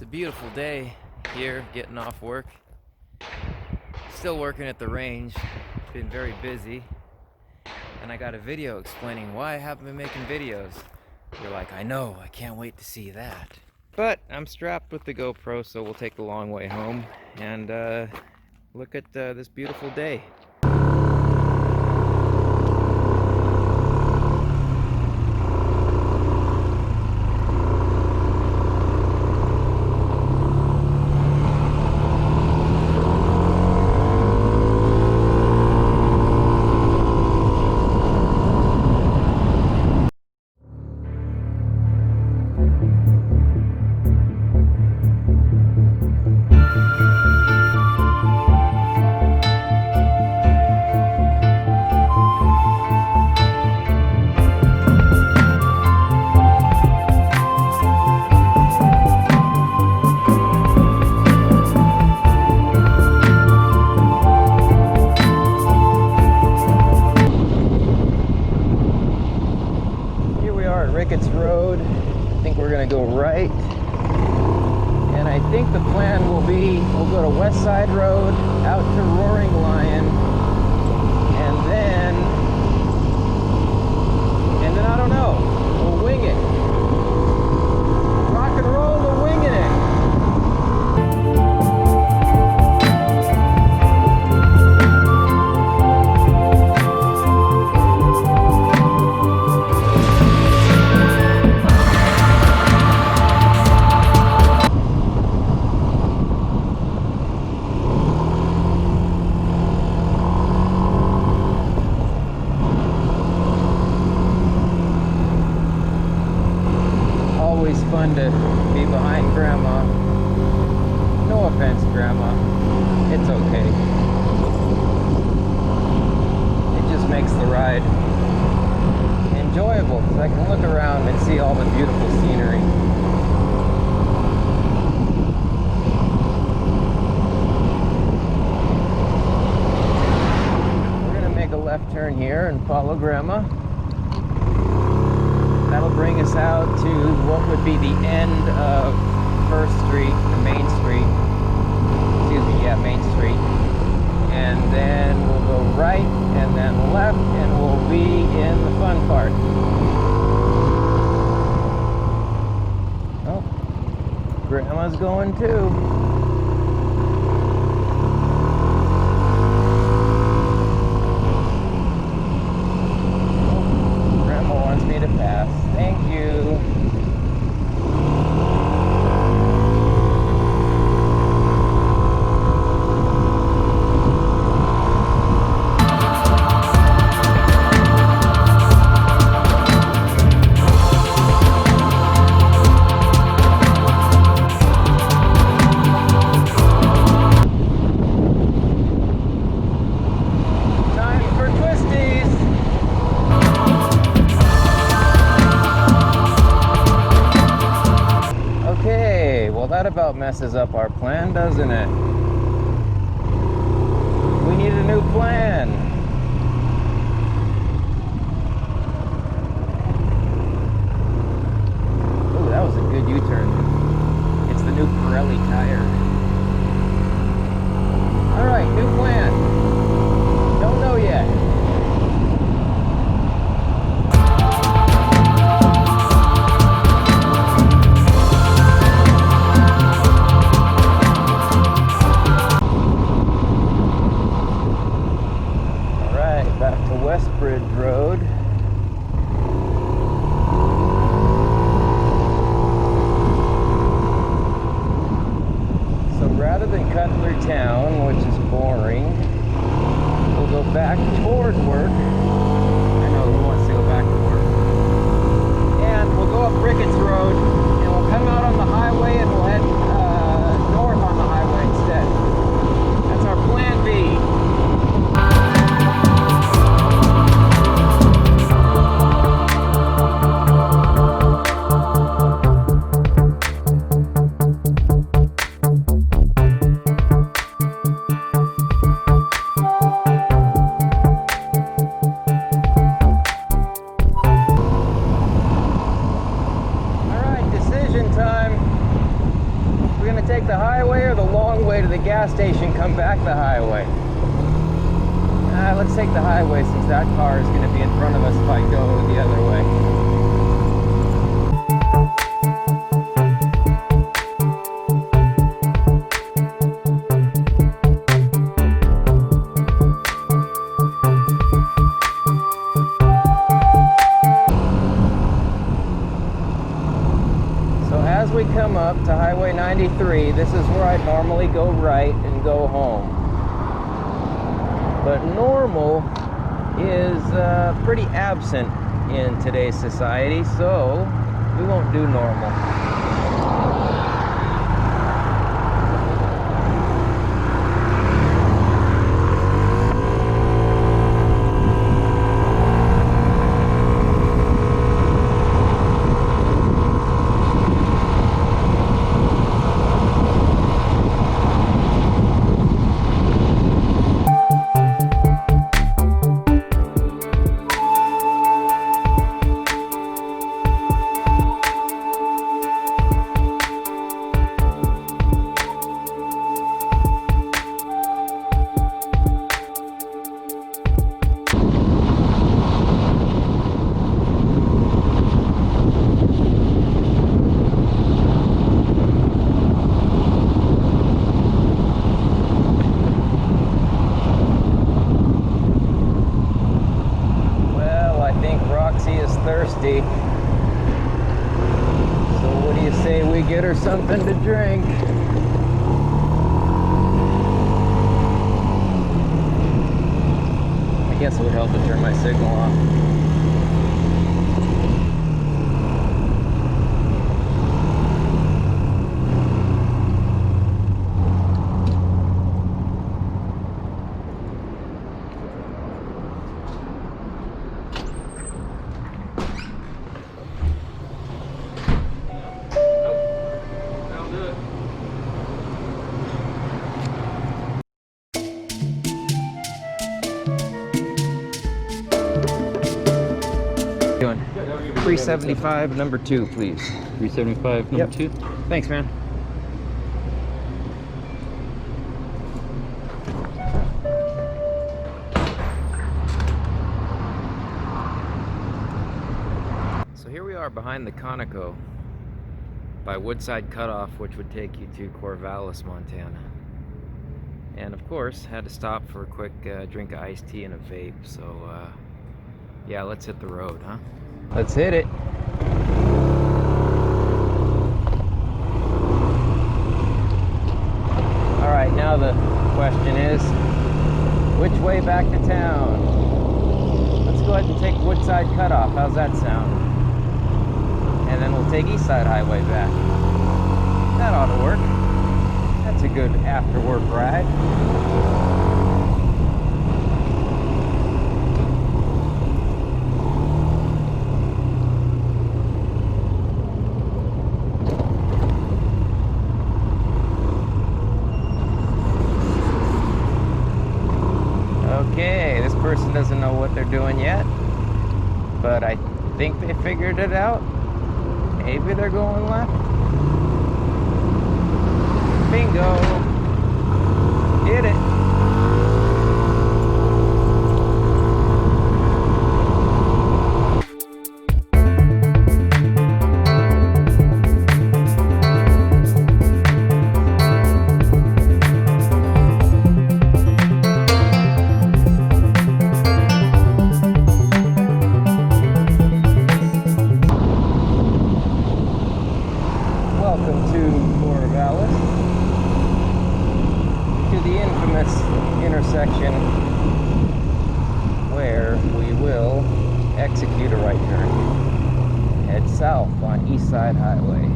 It's a beautiful day here, getting off work. Still working at the range. Been very busy. And I got a video explaining why I haven't been making videos. You're like, I know, I can't wait to see that. But I'm strapped with the GoPro, so we'll take the long way home and look at this beautiful day. Ricketts Road. I think we're gonna go right, and I think the plan will be we'll go to Westside Road, out to Roaring Lion, and then I don't know, we'll wing it. Rock and roll, we're winging it. Fun to be behind Grandma. No offense, Grandma. It's okay. It just makes the ride enjoyable because I can look around and see all the beautiful scenery. We're going to make a left turn here and follow Grandma. That'll bring us out to what would be the end of First Street, or Main Street. Excuse me, yeah, Main Street. And then we'll go right and then left, and we'll be in the fun part. Oh, Grandma's going too. Thank you. That about messes up our plan, doesn't it? We need a new plan. Oh, that was a good U-turn. It's the new Pirelli tire. All right, new plan. Don't know yet. Westside Road. So rather than cut through town, which is boring, we'll go back toward work. I know who wants to go back to work. And we'll go up Ricketts Road, and we'll come out on the highway, and we'll head north on the highway instead. That's our plan B. to take the highway or the long way to the gas station, come back the highway? Let's take the highway since that car is going to be in front of us if I go the other way. As we come up to Highway 93, this is where I normally go right and go home. But normal is pretty absent in today's society, so we won't do normal. Thirsty. So what do you say we get her something to drink? I guess it would help to turn my signal off. Doing 375 number 2, please. 375 number 2. Thanks, man. So here we are behind the Conoco by Woodside Cutoff, which would take you to Corvallis, Montana. And of course, had to stop for a quick drink of iced tea and a vape. So yeah, let's hit the road, huh? Let's hit it. All right, now the question is, which way back to town? Let's go ahead and take Woodside Cutoff. How's that sound? And then we'll take Eastside Highway back. That ought to work. That's a good after-work ride. Okay, this person doesn't know what they're doing yet, but I think they figured it out. Maybe they're going left. Bingo! Did it! Intersection where we will execute a right turn, head south on Eastside Highway.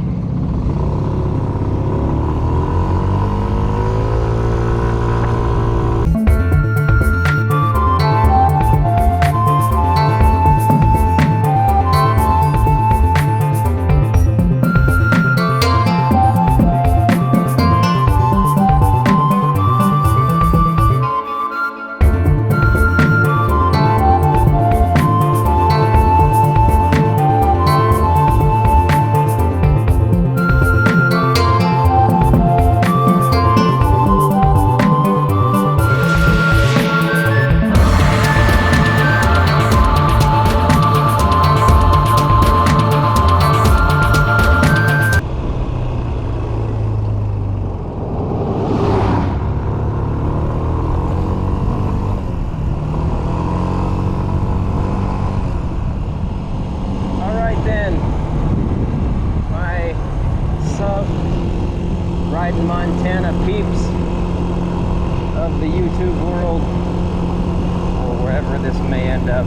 Riding Montana peeps of the YouTube world, or wherever this may end up.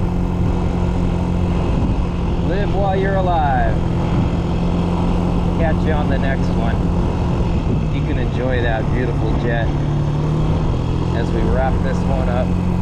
Live while you're alive. Catch you on the next one. You can enjoy that beautiful jet as we wrap this one up.